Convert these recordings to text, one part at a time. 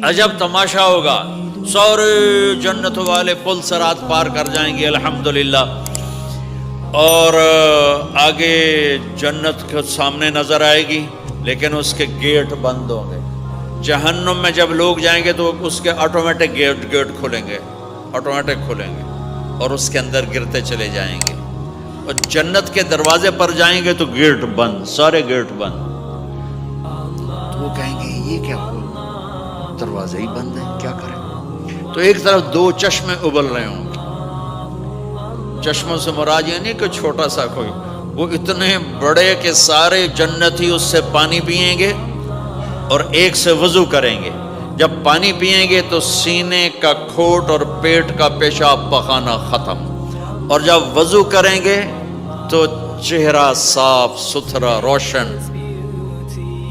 عجب تماشا ہوگا، سارے جنت والے پل صراط پار کر جائیں گے الحمدللہ، اور آگے جنت کے سامنے نظر آئے گی لیکن اس کے گیٹ بند ہوں گے۔ جہنم میں جب لوگ جائیں گے تو اس کے آٹومیٹک گیٹ کھلیں گے، آٹومیٹک کھلیں گے اور اس کے اندر گرتے چلے جائیں گے، اور جنت کے دروازے پر جائیں گے تو گیٹ بند، سارے گیٹ بند۔ تو وہ کہیں گے یہ کیا ہوا، دروازے ہی بند ہیں، کیا کریں؟ تو ایک طرف دو چشمے ابل رہے ہوں گے، چشموں سے مراد یہ نہیں کہ چھوٹا سا کوئی، وہ اتنے بڑے کہ سارے جنتی اس سے پانی پئیں گے اور ایک سے وضو کریں گے۔ جب پانی پئیں گے تو سینے کا کھوٹ اور پیٹ کا پیشاب پخانہ ختم، اور جب وضو کریں گے تو چہرہ صاف ستھرا روشن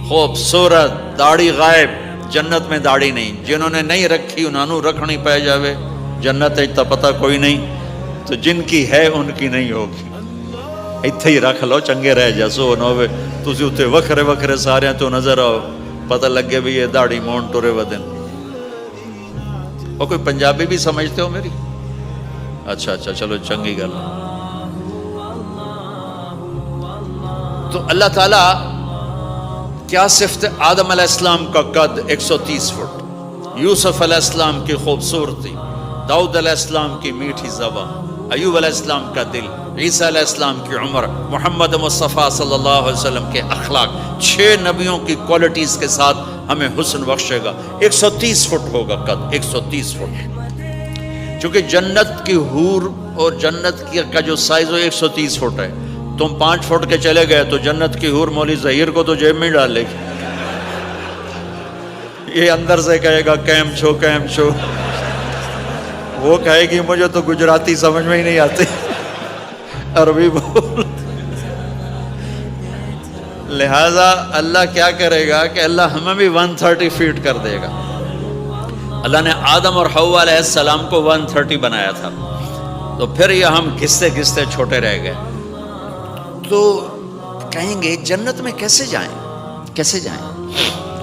خوبصورت، داڑھی غائب۔ جنت میں داڑھی نہیں، جنہوں نے نہیں رکھی انہوں نے رکھنی پہ جاوے، جنت تا پتہ کوئی نہیں، تو جن کی ہے ان کی نہیں ہوگی۔ اتھے ہی رکھ لو چنگے رہ جاسو نہ ہوئے تسی اتھے وکھرے وکھرے سارے تو نظر آؤ، پتہ لگے بھی یہ داڑھی مون ٹورے ودن۔ اور کوئی پنجابی بھی سمجھتے ہو میری؟ اچھا چلو چنگی گل۔ تو اللہ تعالیٰ کیا صفت آدم علیہ السلام کا قد 130 فٹ، یوسف علیہ السلام کی خوبصورتی، داؤد علیہ السلام کی میٹھی زبان، ایوب علیہ السلام کا دل، عیسیٰ علیہ السلام کی عمر، محمد مصطفیٰ صلی اللہ علیہ وسلم کے اخلاق، 6 نبیوں کی کوالٹیز کے ساتھ ہمیں حسن بخشے گا۔ 130 فٹ ہوگا قد، 130 فٹ، چونکہ جنت کی حور اور جنت کا جو سائز ہے 130 فٹ ہے۔ تم 5 فٹ کے چلے گئے تو جنت کی حور مولی ظہیر کو تو جیب میں ڈالے گی، یہ اندر سے کہے گا کیم چھو، وہ کہے گی مجھے تو گجراتی سمجھ میں ہی نہیں آتی، عربی بول۔ لہذا اللہ کیا کرے گا کہ اللہ ہمیں بھی 130 فیٹ کر دے گا۔ اللہ نے آدم اور حوا علیہ السلام کو 130 بنایا تھا، تو پھر یہ ہم گھستے چھوٹے رہ گئے۔ تو کہیں گے جنت میں کیسے جائیں؟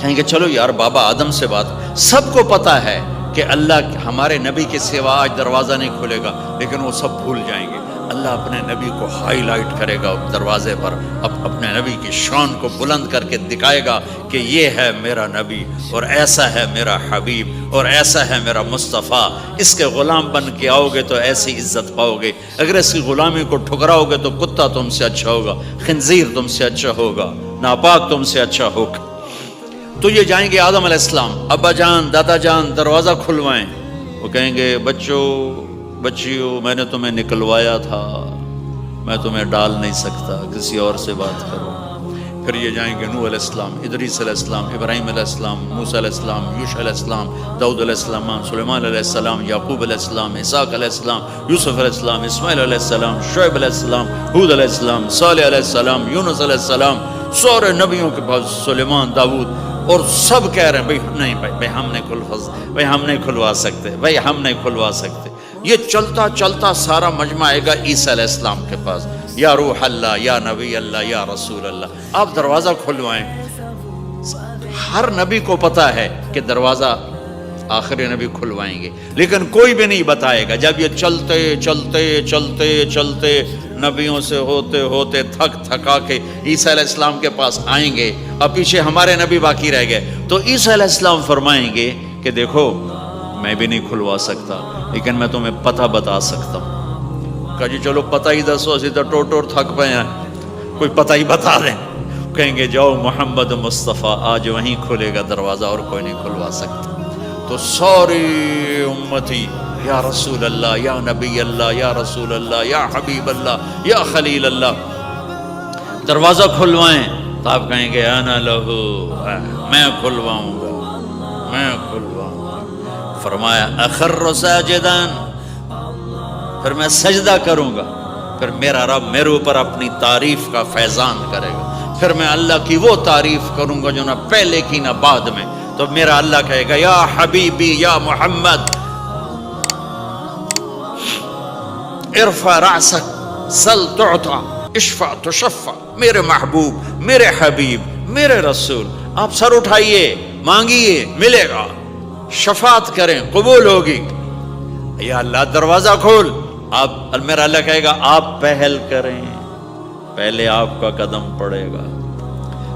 کہیں گے چلو یار بابا آدم سے بات، سب کو پتا ہے کہ اللہ ہمارے نبی کے سوا آج دروازہ نہیں کھلے گا، لیکن وہ سب بھول جائیں گے۔ اللہ اپنے نبی کو ہائی لائٹ کرے گا دروازے پر، اپنے نبی کی شان کو بلند کر کے دکھائے گا کہ یہ ہے میرا نبی، اور ایسا ہے میرا حبیب، اور ایسا ہے میرا مصطفیٰ۔ اس کے غلام بن کے آؤ گے تو ایسی عزت پاؤ گے، اگر اس کی غلامی کو ٹھکراؤ گے تو کتا تم سے اچھا ہوگا، خنزیر تم سے اچھا ہوگا، ناپاک تم سے اچھا ہوگا۔ تو یہ جائیں گے آدم علیہ السلام، ابا جان دادا جان دروازہ کھلوائیں۔ وہ کہیں گے بچیو میں نے تمہیں نکلوایا تھا، میں تمہیں ڈال نہیں سکتا، کسی اور سے بات کرو۔ پھر یہ جائیں گے نوح علیہ السلام، ادریس علیہ السلام، ابراہیم علیہ السلام، موسیٰ علیہ السلام، یوشع علیہ السلام، داؤد علیہ السلام، سلیمان علیہ السلام، یعقوب علیہ السلام، اسحاق علیہ السلام، یوسف علیہ السلام، اسماعیل علیہ السلام، شعیب علیہ السلام، ہود علیہ السلام، صالح علیہ السلام، یونس علیہ السلام، سارے نبیوں کے پاس، سلیمان، داؤد، اور سب کہہ رہے ہیں بھائی ہم نہیں کھلوا سکتے۔ یہ چلتا سارا مجمع آئے گا عیسیٰ علیہ السلام کے پاس، یا روح اللہ، یا نبی اللہ، یا رسول اللہ، آپ دروازہ کھلوائیں۔ ہر نبی کو پتا ہے کہ دروازہ آخری نبی کھلوائیں گے، لیکن کوئی بھی نہیں بتائے گا۔ جب یہ چلتے نبیوں سے ہوتے تھکا کے عیسیٰ علیہ السلام کے پاس آئیں گے، اب پیچھے ہمارے نبی باقی رہ گئے، تو عیسیٰ علیہ السلام فرمائیں گے کہ دیکھو میں بھی نہیں کھلوا سکتا، لیکن میں تمہیں پتہ بتا سکتا ہوں۔ کہا جی چلو پتہ ہی دسو، اسی تو ٹور تھک پے ہیں، کوئی پتہ ہی بتا دیں۔ کہیں گے جاؤ محمد مصطفیٰ، آج وہیں کھلے گا دروازہ، اور کوئی نہیں کھلوا سکتا۔ تو ساری امتی یا رسول اللہ، یا نبی اللہ، یا رسول اللہ، یا حبیب اللہ، یا خلیل اللہ، دروازہ کھلوائیں۔ تو آپ کہیں گے انا لہو، میں کھلواؤں گا۔ فرمایا اخر ساجدان، پھر میں سجدہ کروں گا، پھر میرا رب میرے اوپر اپنی تعریف کا فیضان کرے گا، پھر میں اللہ کی وہ تعریف کروں گا جو نہ پہلے کی نہ بعد میں۔ تو میرا اللہ کہے گا یا حبیبی یا محمد ارفع رأسک سل تعطا اشفع تشفع، میرے محبوب، میرے حبیب، میرے رسول، آپ سر اٹھائیے، مانگیے، ملے گا۔ شفاعت کریں قبول ہوگی. یا اللہ دروازہ کھول. آپ میرا اللہ کہے گا آپ پہل کریں, پہلے آپ کا قدم پڑے گا.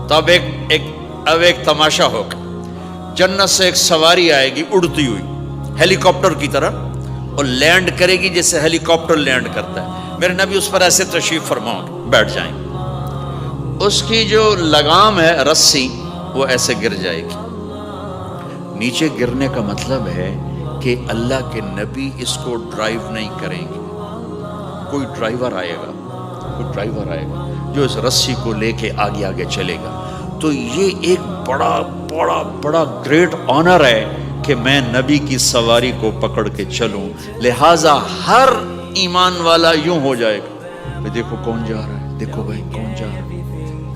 تو اب ایک تماشا ہوگا. جنت سے ایک سواری آئے گی اڑتی ہوئی ہیلی کاپٹر کی طرح, اور لینڈ کرے گی جیسے ہیلی کاپٹر لینڈ کرتا ہے. میرے نبی اس پر ایسے تشریف فرماؤں گے, بیٹھ جائیں گے. اس کی جو لگام ہے رسی وہ ایسے گر جائے گی. نیچے گرنے کا مطلب ہے کہ اللہ کے نبی اس کو ڈرائیو نہیں کریں گے. کوئی ڈرائیور آئے گا جو اس رسی کو لے کے آگے آگے چلے گا. تو یہ ایک بڑا بڑا بڑا گریٹ آنر ہے کہ میں نبی کی سواری کو پکڑ کے چلوں. لہٰذا ہر ایمان والا یوں ہو جائے گا, دیکھو کون جا رہا ہے, دیکھو بھائی کون جا رہا ہے,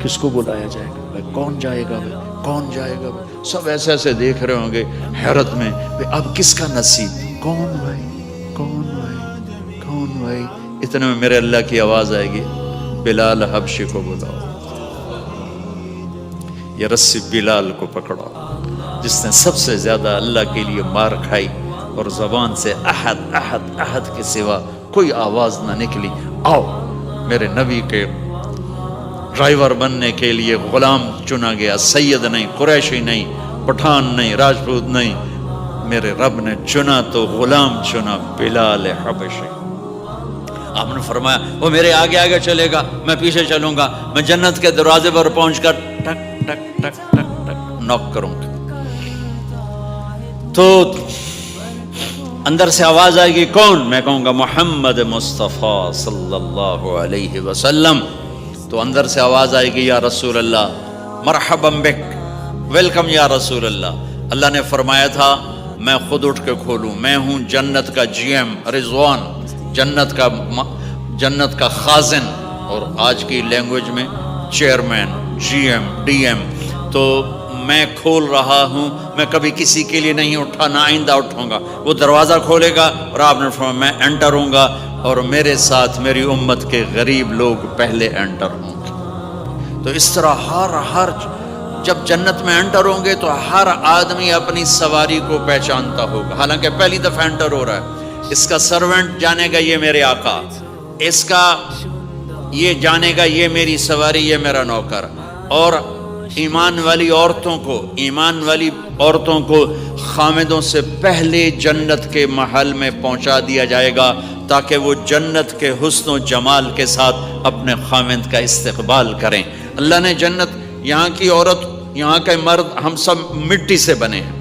کس کو بلایا جائے گا, بھائی کون جائے گا, بھائی کون جائے گا. بھائی سب ایسے ایسے دیکھ رہے ہوں گے حیرت میں, اب کس کا نصیب, کون بھائی کون بھائی کون بھائی. اتنے میں میرے اللہ کی آواز آئے گی, بلال حبشی کو بلاؤ. یہ رسی بلال کو پکڑا جس نے سب سے زیادہ اللہ کے لیے مار کھائی, اور زبان سے احد احد احد کے سوا کوئی آواز نہ نکلی. آؤ, میرے نبی کے ڈرائیور بننے کے لیے غلام چنا گیا. سید نہیں, قریشی نہیں, پٹھان نہیں, راجپوت نہیں, میرے رب نے چنا تو غلام چنا, بلال حبشی. آپ نے فرمایا وہ میرے آگے آگے چلے گا, میں پیچھے چلوں گا. میں جنت کے دروازے پر پہنچ کر ٹک ٹک ٹک ٹک ٹک نوک کروں گا. تو اندر سے آواز آئے گی, کون؟ میں کہوں گا محمد مصطفیٰ صلی اللہ علیہ وسلم. تو اندر سے آواز آئے گی, یا رسول اللہ, مرحبا بک, ویلکم یا رسول اللہ. اللہ نے فرمایا تھا میں خود اٹھ کے کھولوں. میں ہوں جنت کا جی ایم رضوان, جنت کا خازن, اور آج کی لینگویج میں chairman, G M, D M. تو میں کھول رہا ہوں, میں کبھی کسی کے لیے نہیں اٹھا, نہ آئندہ اٹھوں گا. وہ دروازہ کھولے گا اور آپ نے فرمایا میں انٹر ہوں گا, اور میرے ساتھ میری امت کے غریب لوگ پہلے انٹر ہوں گے. تو اس طرح ہر جب جنت میں انٹر ہوں گے تو ہر آدمی اپنی سواری کو پہچانتا ہوگا. حالانکہ پہلی دفعہ انٹر ہو رہا ہے. اس کا سرونٹ جانے گا یہ میرے آقا, اس کا یہ جانے گا یہ میری سواری, یہ میرا نوکر. اور ایمان والی عورتوں کو خامدوں سے پہلے جنت کے محل میں پہنچا دیا جائے گا, تاکہ وہ جنت کے حسن و جمال کے ساتھ اپنے خامد کا استقبال کریں. اللہ نے جنت, یہاں کی عورت, یہاں کے مرد, ہم سب مٹی سے بنے ہیں.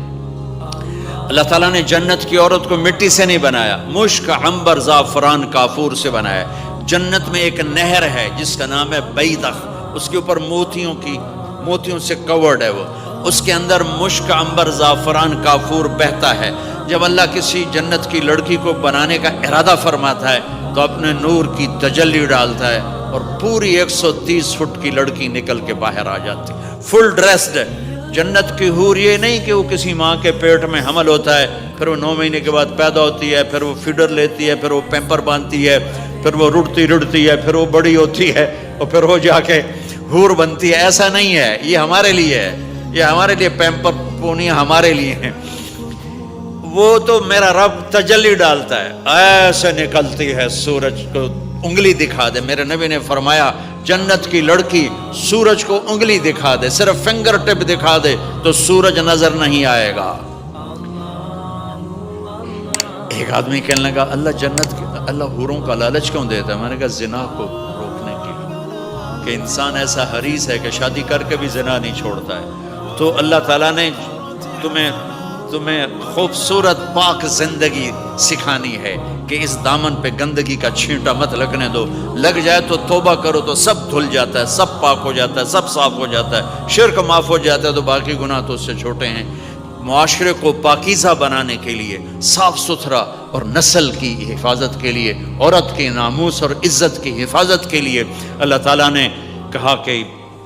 اللہ تعالیٰ نے جنت کی عورت کو مٹی سے نہیں بنایا, مشک, عنبر, زعفران, کافور سے بنایا. جنت میں ایک نہر ہے جس کا نام ہے بیدخ, اس کے اوپر موتیوں سے کورڈ ہے. وہ اس کے اندر مشک, عنبر, زعفران, کافور بہتا ہے. جب اللہ کسی جنت کی لڑکی کو بنانے کا ارادہ فرماتا ہے تو اپنے نور کی تجلی ڈالتا ہے, اور پوری 130 فٹ کی لڑکی نکل کے باہر آ جاتی, فل ڈریسڈ ہے. جنت کی حور یہ نہیں کہ وہ کسی ماں کے پیٹ میں حمل ہوتا ہے, پھر وہ 9 مہینے کے بعد پیدا ہوتی ہے, پھر وہ فیڈر لیتی ہے, پھر وہ پیمپر باندھتی ہے, پھر وہ رڑتی ہے, پھر وہ بڑی ہوتی ہے, اور پھر وہ جا کے حور بنتی ہے. ایسا نہیں ہے, یہ ہمارے لیے ہے, یہ ہمارے لیے پیمپر پونی ہمارے لیے ہیں. وہ تو میرا رب تجلی ڈالتا ہے, ایسے نکلتی ہے سورج کو انگلی دکھا دے. میرے نبی نے فرمایا جنت کی لڑکی سورج کو انگلی دکھا دے, صرف فنگر ٹپ دکھا دے تو سورج نظر نہیں آئے گا. ایک آدمی کہنے لگا اللہ حوروں کا لالچ کیوں دیتا ہے؟ میں نے کہا زنا کو روکنے کے لیے, کہ انسان ایسا حریص ہے کہ شادی کر کے بھی زنا نہیں چھوڑتا ہے. تو اللہ تعالیٰ نے تمہیں خوبصورت پاک زندگی سکھانی ہے کہ اس دامن پہ گندگی کا چھینٹا مت لگنے دو. لگ جائے تو توبہ کرو تو سب دھل جاتا ہے, سب پاک ہو جاتا ہے, سب صاف ہو جاتا ہے, شرک معاف ہو جاتا ہے, تو باقی گناہ تو اس سے چھوٹے ہیں. معاشرے کو پاکیزہ بنانے کے لیے, صاف ستھرا, اور نسل کی حفاظت کے لیے, عورت کے ناموس اور عزت کی حفاظت کے لیے اللہ تعالیٰ نے کہا کہ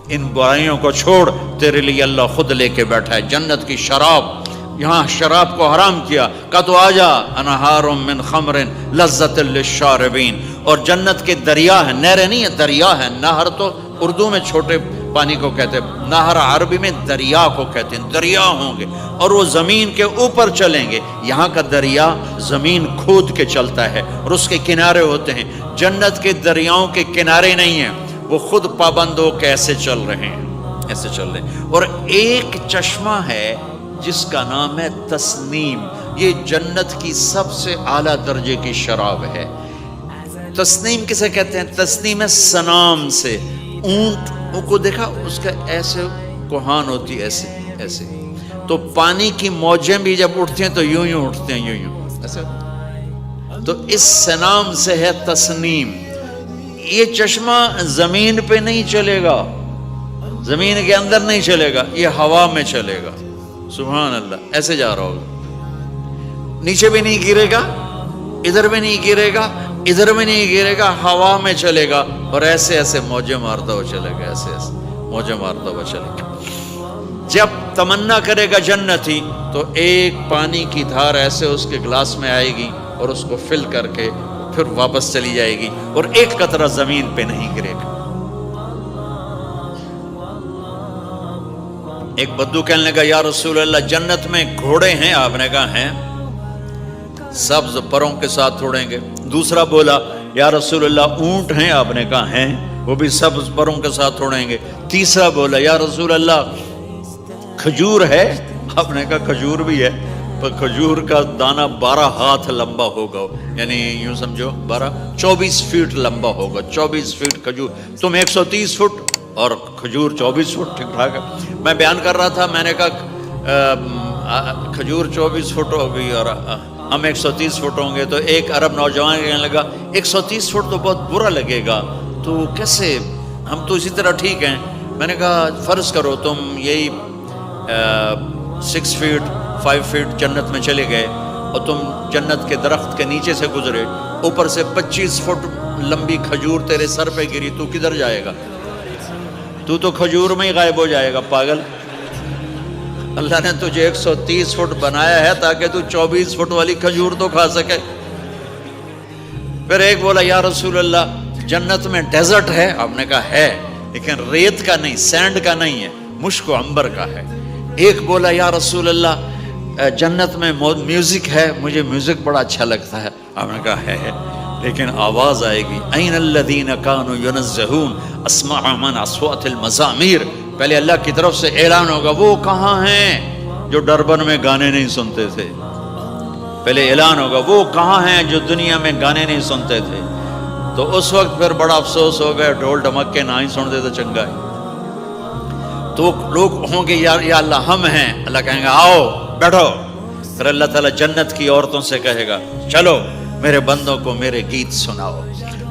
ان برائیوں کو چھوڑ, تیرے لیے اللہ خود لے کے بیٹھا ہے جنت کی شراب. یہاں شراب کو حرام کیا, کہا تو آجا انہار من خمر لذت للشاربین. اور جنت کے دریا ہیں, نہریں نہیں ہیں, دریا ہیں. نہر تو اردو میں چھوٹے پانی کو کہتے ہیں، نہر عربی میں دریا کو کہتے ہیں، دریا ہوں گے اور وہ زمین کے اوپر چلیں گے۔ یہاں کا دریا زمین کھود کے چلتا ہے اور اس کے کنارے ہوتے ہیں۔ جنت کے دریاؤں کے کنارے نہیں ہیں، وہ خود پابند ہو کے ایسے چل رہے ہیں، ایسے چل رہے ہیں۔ اور ایک چشمہ ہے جس کا نام ہے تسنیم، یہ جنت کی سب سے اعلیٰ درجے کی شراب ہے۔ تسنیم کسے کہتے ہیں؟ تسنیم ہے سنام سے، اونٹ کو دیکھا اس کا ایسے کوہان ہوتی ہے، ایسے ایسے، تو پانی کی موجیں بھی جب اٹھتی ہیں تو یوں یوں اٹھتے ہیں، یوں یوں ایسے، تو اس سنام سے ہے تسنیم۔ یہ چشمہ زمین پہ نہیں چلے گا، زمین کے اندر نہیں چلے گا، یہ ہوا میں چلے گا، سبحان اللہ، ایسے جا رہا ہوگا، نیچے بھی نہیں گرے گا، ادھر بھی نہیں گرے گا، ادھر میں نہیں گرے گا، ہوا میں چلے گا اور ایسے ایسے موجیں مارتا ہوا چلے گا، ایسے ایسے موجیں مارتا ہوا چلے گا۔ جب تمنا کرے گا جنتی تو ایک پانی کی دھار ایسے اس کے گلاس میں آئے گی اور اس کو فل کر کے پھر واپس چلی جائے گی اور ایک قطرہ زمین پہ نہیں گرے گا۔ ایک بدو کہنے لگا یا رسول اللہ جنت میں گھوڑے ہیں؟ آپ نے کہا ہیں، سبز پروں کے ساتھ اڑیں گے۔ دوسرا بولا یا رسول اللہ اونٹ ہیں؟ آپ نے کہا ہیں، وہ بھی سبز پروں کے ساتھ اڑیں گے۔ تیسرا بولا یا رسول اللہ کھجور ہے؟ آپ نے کہا کھجور بھی ہے، پر کھجور کا دانہ 12 ہاتھ لمبا ہوگا، یعنی یوں سمجھو 24 فٹ لمبا ہوگا، 24 فٹ کھجور، تم 130 فٹ اور کھجور 24 فٹ، ٹھیک ٹھاک ہے۔ میں بیان کر رہا تھا، میں نے کہا کھجور 24 فٹ ہوگی اور ہم 130 فٹ ہوں گے، تو ایک عرب نوجوان کہنے لگا 130 فٹ تو بہت برا لگے گا، تو کیسے، ہم تو اسی طرح ٹھیک ہیں۔ میں نے کہا فرض کرو تم یہی 6 فٹ 5 فٹ جنت میں چلے گئے اور تم جنت کے درخت کے نیچے سے گزرے، اوپر سے 25 فٹ لمبی کھجور تیرے سر پہ گری، تو کدھر جائے گا؟ تو کھجور میں ہی غائب ہو جائے گا، پاگل۔ اللہ نے تجھے 130 فٹ بنایا ہے تاکہ تو 24 فٹ والی کھجور تو کھا سکے۔ پھر ایک بولا یا رسول اللہ جنت میں ڈیزرٹ ہے؟ آپ نے کہا ہے، لیکن ریت کا نہیں، سینڈ کا نہیں ہے، مشک و عنبر کا ہے۔ ایک بولا یا رسول اللہ جنت میں میوزک ہے؟ مجھے میوزک بڑا اچھا لگتا ہے۔ آپ نے کہا ہے، لیکن آواز آئے گی این الذین کانوا ینزہون اسمع من اصوات المزامیر، پہلے اللہ کی طرف سے اعلان ہوگا وہ کہاں ہیں جو ڈربن میں گانے نہیں سنتے تھے، پہلے اعلان ہوگا وہ کہاں ہیں جو دنیا میں گانے نہیں سنتے تھے، تو اس وقت پھر بڑا افسوس ہوگا، ڈھول ڈھمکے نہ ہی سنتے تو چنگا ہے۔ تو لوگ ہوں گے یا اللہ ہم ہیں، اللہ کہیں گا آؤ بیٹھو، پھر اللہ تعالیٰ جنت کی عورتوں سے کہے گا چلو میرے بندوں کو میرے گیت سناؤ،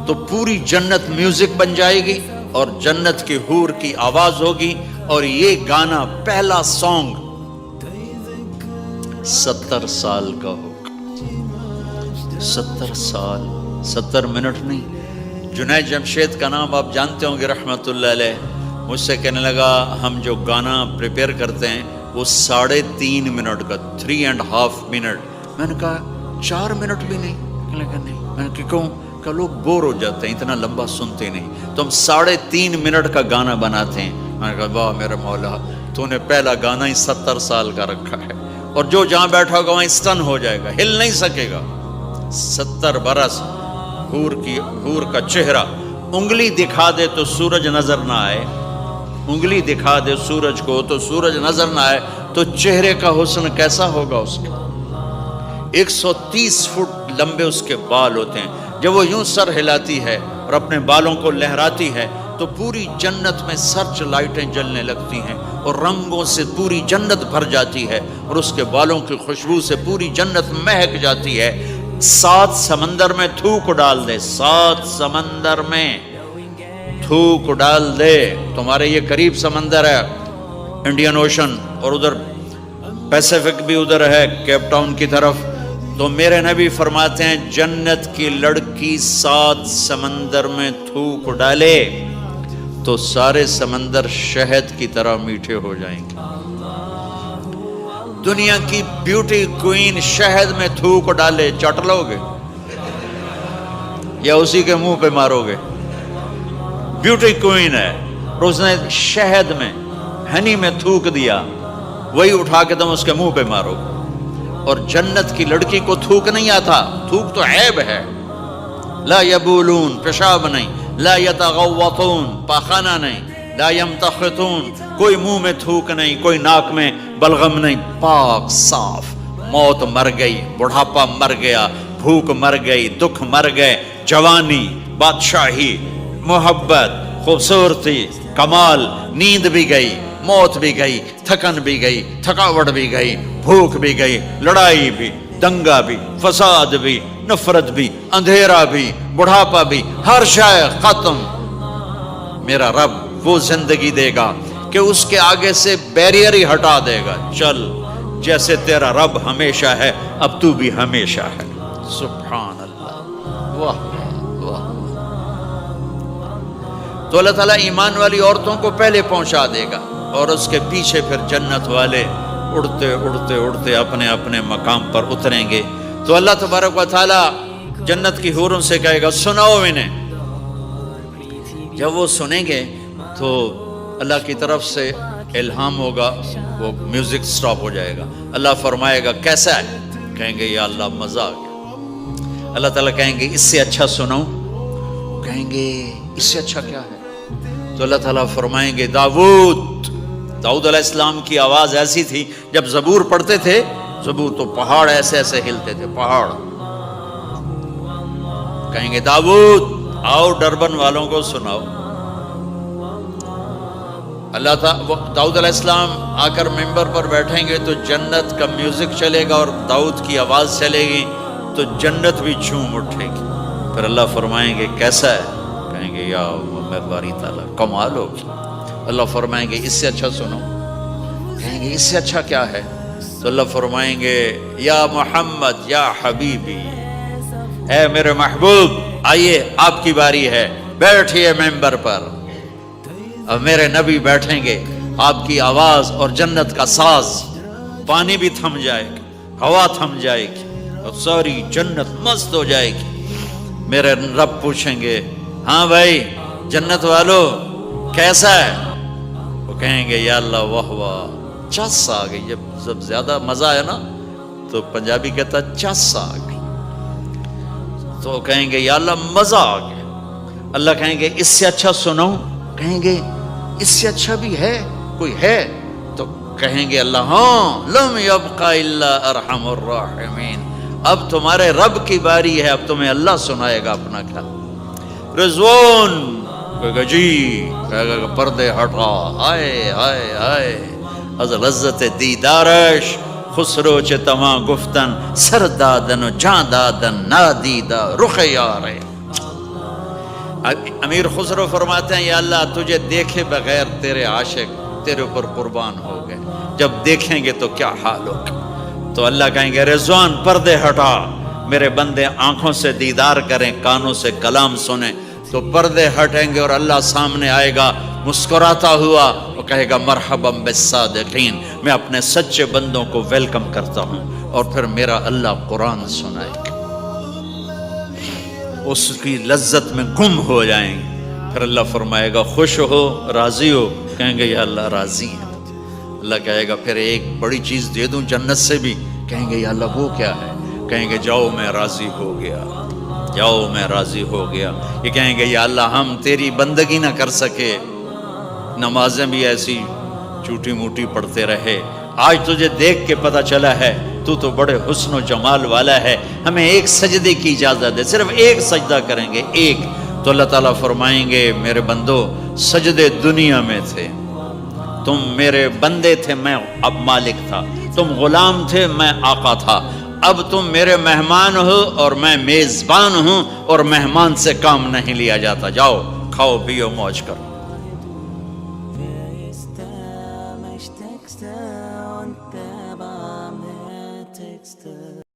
تو پوری جنت میوزک بن جائے گی اور جنت کی حور کی آواز ہوگی، اور یہ گانا پہلا سانگ 70 سال کا ہوگا، 70 سال، 70 منٹ نہیں۔ جنید جمشید کا نام آپ جانتے ہوں گے رحمت اللہ علیہ، مجھ سے کہنے لگا ہم جو گانا پریپیئر کرتے ہیں وہ 3.5 منٹ کا، 3.5 منٹ۔ میں نے کہا 4 منٹ بھی نہیں؟ کہنے لگا نہیں۔ میں نے کہا کیوں؟ کہ لوگ بور ہو جاتے ہیں، اتنا لمبا سنتے نہیں، تو ہم 3.5 منٹ کا گانا بناتے ہیں۔ میں نے کہا واہ میرے مولا، تو نے پہلا گانا ہی 70 سال کا رکھا ہے، اور جو جہاں بیٹھا ہوگا وہیں اسٹن ہو جائے گا، ہل نہیں سکے گا۔ 70 برس حور کا چہرہ، انگلی دکھا دے تو سورج نظر نہ آئے، انگلی دکھا دے سورج کو تو سورج نظر نہ آئے، تو چہرے کا حسن کیسا ہوگا اس کے؟ 130 فٹ لمبے اس کے بال ہوتے ہیں، جب وہ یوں سر ہلاتی ہے اور اپنے بالوں کو لہراتی ہے تو پوری جنت میں سرچ لائٹیں جلنے لگتی ہیں اور رنگوں سے پوری جنت بھر جاتی ہے، اور اس کے بالوں کی خوشبو سے پوری جنت مہک جاتی ہے۔ 7 سمندر میں تھوک ڈال دے، 7 سمندر میں تھوک ڈال دے، تمہارے یہ قریب سمندر ہے انڈین اوشن، اور ادھر پیسیفک بھی ادھر ہے کیپ ٹاؤن کی طرف، تو میرے نبی فرماتے ہیں جنت کی لڑکی 7 سمندر میں تھوک ڈالے تو سارے سمندر شہد کی طرح میٹھے ہو جائیں گے۔ دنیا کی بیوٹی کوئین شہد میں تھوک ڈالے، چٹ لو گے یا اسی کے منہ پہ مارو گے؟ بیوٹی کوئین ہے، اور اس نے شہد میں ہنی میں تھوک دیا، وہی اٹھا کے تم اس کے منہ پہ مارو۔ اور جنت کی لڑکی کو تھوک نہیں آتا، تھوک تو عیب ہے۔ لا یبولون، پیشاب نہیں، لا یتغوطون، پاخانہ نہیں، لا یمتخطون، کوئی منہ میں تھوک نہیں، کوئی ناک میں بلغم نہیں، پاک صاف۔ موت مر گئی، بڑھاپا مر گیا، بھوک مر گئی، دکھ مر گئے، جوانی، بادشاہی، محبت، خوبصورتی، کمال، نیند بھی گئی، موت بھی گئی، تھکن بھی گئی، تھکاوٹ بھی گئی، بھوک بھی گئی، لڑائی بھی، دنگا بھی، فساد بھی، نفرت بھی، اندھیرا بھی، بڑھاپا بھی، ہر شے ختم۔ میرا رب وہ زندگی دے گا کہ اس کے آگے سے بیریئر ہی ہٹا دے گا، چل جیسے تیرا رب ہمیشہ ہے اب تو بھی ہمیشہ ہے۔ سبحان اللہ، واہ واہ۔ تو اللہ تعالیٰ ایمان والی عورتوں کو پہلے پہنچا دے گا اور اس کے پیچھے پھر جنت والے اڑتے اڑتے اڑتے اپنے اپنے مقام پر اتریں گے۔ تو اللہ تبارک و تعالیٰ جنت کی حوروں سے کہے گا سناؤ انہیں۔ جب وہ سنیں گے تو اللہ کی طرف سے الہام ہوگا، وہ میوزک سٹاپ ہو جائے گا، اللہ فرمائے گا کیسا ہے؟ کہیں گے یا اللہ مزہ آ گیا۔ اللہ تعالیٰ کہیں گے اس سے اچھا سناؤں؟ کہیں گے اس سے اچھا کیا ہے؟ تو اللہ تعالیٰ فرمائیں گے داؤد علیہ السلام کی آواز ایسی تھی، جب زبور پڑھتے تھے، زبور تو پہاڑ ایسے ایسے ہلتے تھے، پہاڑ۔ کہیں گے داؤد آؤ ڈربن والوں کو سناؤ۔ اللہ تعالیٰ داؤد علیہ السلام آ کر ممبر پر بیٹھیں گے تو جنت کا میوزک چلے گا اور داؤد کی آواز چلے گی تو جنت بھی جھوم اٹھے گی۔ پھر اللہ فرمائیں گے کیسا ہے؟ کہیں گے یا میں باری تعالیٰ کمال ہوگی۔ اللہ فرمائیں گے اس سے اچھا سنو۔ کہیں گے اس سے اچھا کیا ہے؟ تو اللہ فرمائیں گے یا محمد یا حبیبی، اے میرے محبوب آئیے آپ کی باری ہے، بیٹھیے ممبر پر۔ اب میرے نبی بیٹھیں گے، آپ کی آواز اور جنت کا ساز، پانی بھی تھم جائے گا، ہوا تھم جائے گی اور ساری جنت مست ہو جائے گی۔ میرے رب پوچھیں گے ہاں بھائی جنت والو کیسا ہے؟ وہ کہیں گے یا اللہ واہ واہ، چس آ گئی۔ جب زیادہ مزہ ہے نا تو پنجابی کہتا چس آ گئی، تو کہیں گے یا اللہ مزہ آ گیا۔ اللہ کہیں گے اس سے اچھا سنو؟ کہیں گے اس سے اچھا بھی ہے، کوئی ہے؟ تو کہیں گے اللہ ہاں لم یبق الا ارحم الراحمین، اب تمہارے رب کی باری ہے، اب تمہیں اللہ سنائے گا اپنا خیال۔ رضوان کہے گا جی، کہے گا پردے ہٹا، ہائے ہائے ہائے از لذت دیدارش خسرو چه تما گفتن سر دادن و جان دادن نادیدہ رخ یارے۔ امیر خسرو فرماتے ہیں یا اللہ تجھے دیکھے بغیر تیرے عاشق تیرے اوپر قربان ہو گئے، جب دیکھیں گے تو کیا حال ہوگا؟ تو اللہ کہیں گے رضوان پردے ہٹا، میرے بندے آنکھوں سے دیدار کریں، کانوں سے کلام سنیں، تو پردے ہٹیں گے اور اللہ سامنے آئے گا مسکراتا ہوا، وہ کہے گا مرحبا بالصادقین، میں اپنے سچے بندوں کو ویلکم کرتا ہوں۔ اور پھر میرا اللہ قرآن سنائے گا، اس کی لذت میں گم ہو جائیں گے۔ پھر اللہ فرمائے گا خوش ہو، راضی ہو؟ کہیں گے یا اللہ راضی ہیں۔ اللہ کہے گا پھر ایک بڑی چیز دے دوں جنت سے بھی؟ کہیں گے یا اللہ وہ کیا ہے؟ کہیں گے جاؤ میں راضی ہو گیا، جاؤ میں راضی ہو گیا۔ یہ کہیں گے یا اللہ ہم تیری بندگی نہ کر سکے، نمازیں بھی ایسی چوٹی موٹی پڑھتے رہے، آج تجھے دیکھ کے پتہ چلا ہے تو بڑے حسن و جمال والا ہے، ہمیں ایک سجدے کی اجازت دے، صرف ایک سجدہ کریں گے، ایک۔ تو اللہ تعالیٰ فرمائیں گے میرے بندو سجدے دنیا میں تھے، تم میرے بندے تھے، میں اب مالک تھا، تم غلام تھے، میں آقا تھا، اب تم میرے مہمان ہو اور میں میزبان ہوں، اور مہمان سے کام نہیں لیا جاتا، جاؤ کھاؤ پیو موج کرو۔